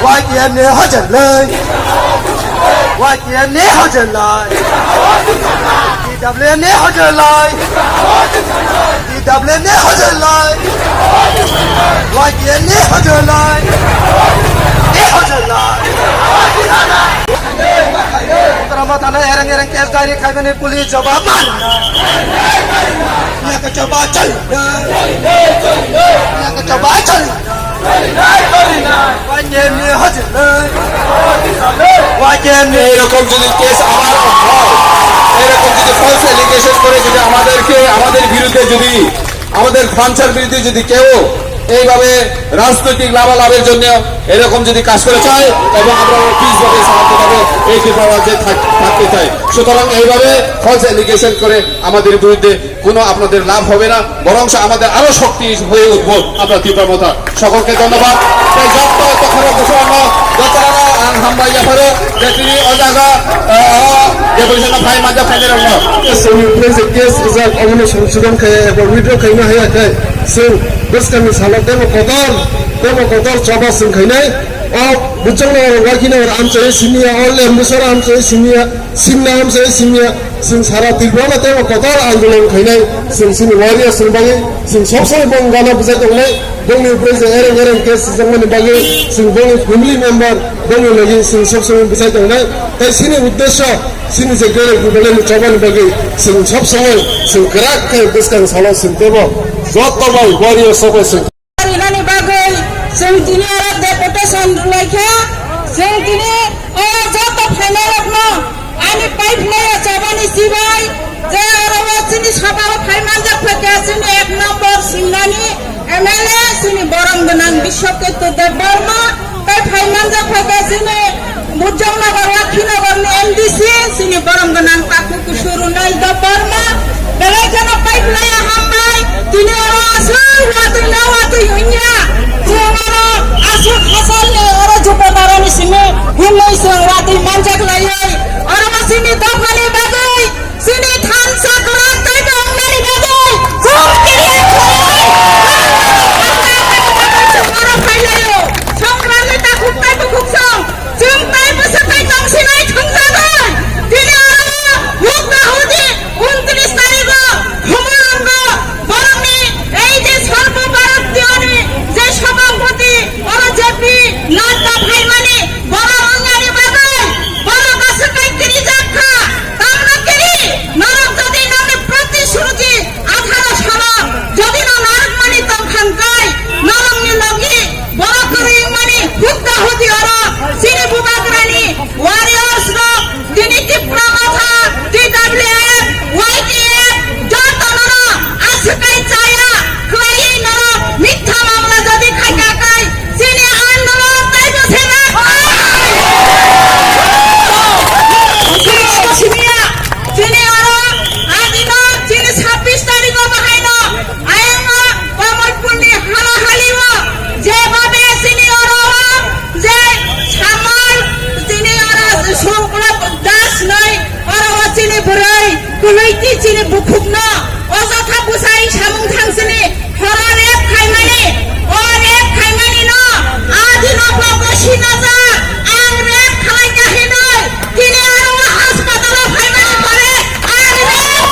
YTM 你好整嘞 YTM 你好整来 DW 你好整来 DW 你好整来 YTM 你好整来 你好整来 Terima tanah ereng-ereng kes dari kami pulis coba mana? Yang coba cari, yang coba cari. Wajibnya hasil, wajibnya. এরকম যদি case আবার হয়, এরকম যদি false allegation করে যদি আমাদের বিরুদ্ধে যদি আমাদের ফ্রান্সের বিরুদ্ধে যদি কেউ এইভাবে রাজনৈতিক লাভালাভের জন্য এরকম যদি কাজ করে চায় এবং আমরা পিসভাবে শান্তভাবে এই ডিপার্টমেন্টে থাকতে চাই। সুতরাং এইভাবে ফলস এলিগেশন করে আমাদের বিরুদ্ধে কোনো আপনাদের লাভ হবে না, বরং আমাদের আরো শক্তি হয়ে উঠব আপনার ডিপার্টমেন্ট। সকলকে ধন্যবাদ। সংশোধন খাইनो हायाखै जों बोसोरनि सालाव देमो कदर चबा जों खाइनाय अ बुजंनो वाकिनो आमचे सिमिया अल एम्बुसर आमचे सिमना आमचे सिमिया जों सारा तिलबाना देमो कदर आन्दोलन खाइनाय जों सिनि वारिया जों बागै जों सब समय बंगाना बुजाय दंलै जोंनि प्रेजे एरें केस जोंनि बागै जों जोंनि फेमिलि मेम्बार जोंनि लागि जों सब समय बुजाय दंलै ताइ सिनि उद्देश्य सिनि जे गेले गुबुननि चबानि बागै जों सब समय जों गराखै बोसोरनि सालाव जों देबो जतबाय वारिया सबै जों इनानि बागै जों दिनै आरो डेपुटेसन लायखा जों दिनै जत फाइनालनो आनि पाइपलाय चबानि सिबाय जे आरो सिनि सभा फाइमान जाफाका सिनि 1 नम्बर सिंनानि एमएलए सिनि बरम गोनां बिश्वकेतु देबबर्मा ताइ फाइमान जाफाका सिनि मुजंनगर लाखिनगरनि एमडीसी सिनि बरम गोनां पाकु कुसुरुनाय देबबर्मा बेलायखाना पाइपलाय हामबाय दिनै आरो आसुर वातै हुइया जों आरो आसुर खासालनि आरो जुपदारनि सिनि हिमनै जों वातै मानजाक लायै आरो सिनि दफानि बागै सिनि थान साकरा ताइ दंनानि बागै जों किरिया आरो फाइलायो संग्रामनि ताखुब ताइ बुखुबसं जों ताइ बोसोर ताइ गांसिनाय थांजागोन दिनै आरो मुख बाहुदि 29 तारिखआव हमरंग बरंनि এই যে সর্বভারতীয়নি যে সভাপতি আর জেপি নাড্ডা ভাইমানি বড় অঙ্গানি বাগাই বড় কাছে কাইকিরি যাখা তামনা কিরি নরক যদি নামে প্রতিশ্রুতি 18 সাল যদি না নরক মানি তখন কাই নরকনি লগি বড় করে মানি হুদ্দা হুদি আর সিনি বুবাগরানি ওয়ারিয়র্স র তিনি তীব্র মাথা টিডব্লিউএফ ওয়াইটিএফ যতনরা আসকাই চায়া কই নরক মিথ্যা মামলা যদি খাইকা কাই সিনি আন্দোলন তাই বসে না সিনিয়া সিনি আর আদিন সিনি 26 তারিখ বাহাইন আয়ন কমলপুরনি হালাহালিব যেভাবে সিনি আর যে সামাল সিনি আর সংকলপ দাস নাই আর সিনি বুড়াই কুলইতি সিনি বুখুবন অযথা বুসাই সামুং থাংসিনি হরারেপ খাইমানি অরেপ খাইমানি ন আদিন বগসি নাজা আন রেপ খালাই কাহি নয় তিনি আর হাসপাতাল খাইমানি করে আর রেপ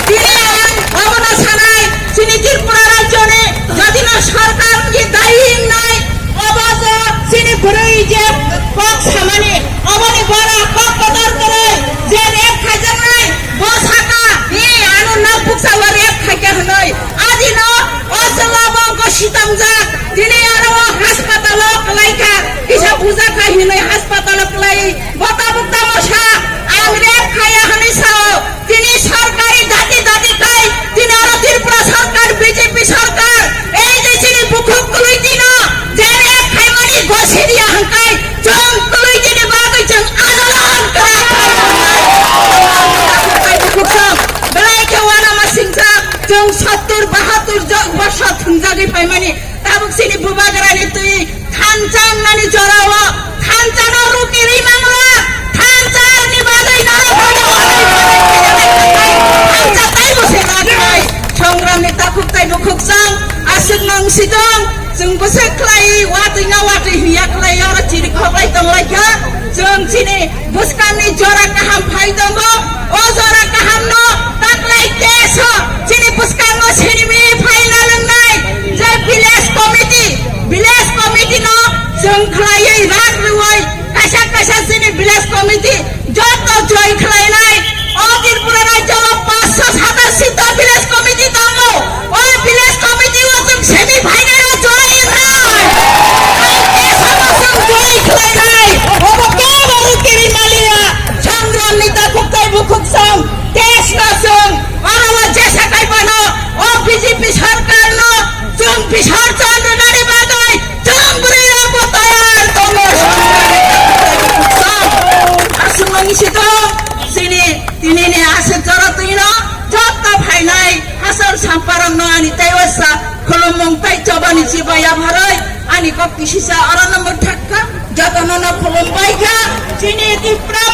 তিনি আর অবনা ছাড়াই সিনি ত্রিপুরা রাজ্যনে যদি না সরকার কি দায়ী নাই অবজ সিনি বুড়াই যে কক সামানি অবনি বড় কক কদর করে যে রেপ খাইজন নাই বসাকা जों 70-72 बर्ष थुंजागै फाइमानि ताबुक सिनि बुबागरानि तुई थानचान नानि जराव थानचाना रुकिरि मांगला थानचान नि बादै नारा थानचा ताइ बसे नागै संग्रामनि ताकुक ताइ बुखुकसां आसुक नंसिदं जों बसे क्लाइ वातैना वातै हिया क्लाइ आरो चिरि खबलाइ दंलाइखा जों सिनि बुसकाननि जरा काहाम फाइदंगो ओ जरा काहाम न ताक्लाइ देश सिनि बुसकानगो सिनिमि फाइना लोंनाय जे भिलेज कमिटि न जों खलायै राग रुवै कासा कासा सिनि भिलेज कमिटि जत जय खलायनाय ओ त्रिपुरा राज्यआव 500-700 भिलेज कमिटि दङ ओ भिलेज कमिटि व जों सेमि फाइनाल जय राय जय खलायनाय ओ केबारु केरि मालिया संग्रामनि ताकुकताय बुखुकसां देश न जों अरवा जेसा काइबानो ओ बीजेपी सरकार न जों बिसार चन्द्रनारि बादै जों बुरैया बतायार दङ आसुमंसित सिनि तिनिनि आसे जरतैन जत्ता फाइनाय हासर साम्पारं न आनि ताइवसा खुलुमं ताइ चबानि चिबाया भरै आनि कपिसिसा अरनम्बर थाक्का जतन न खुलुमबायखा सिनि तिप्रामा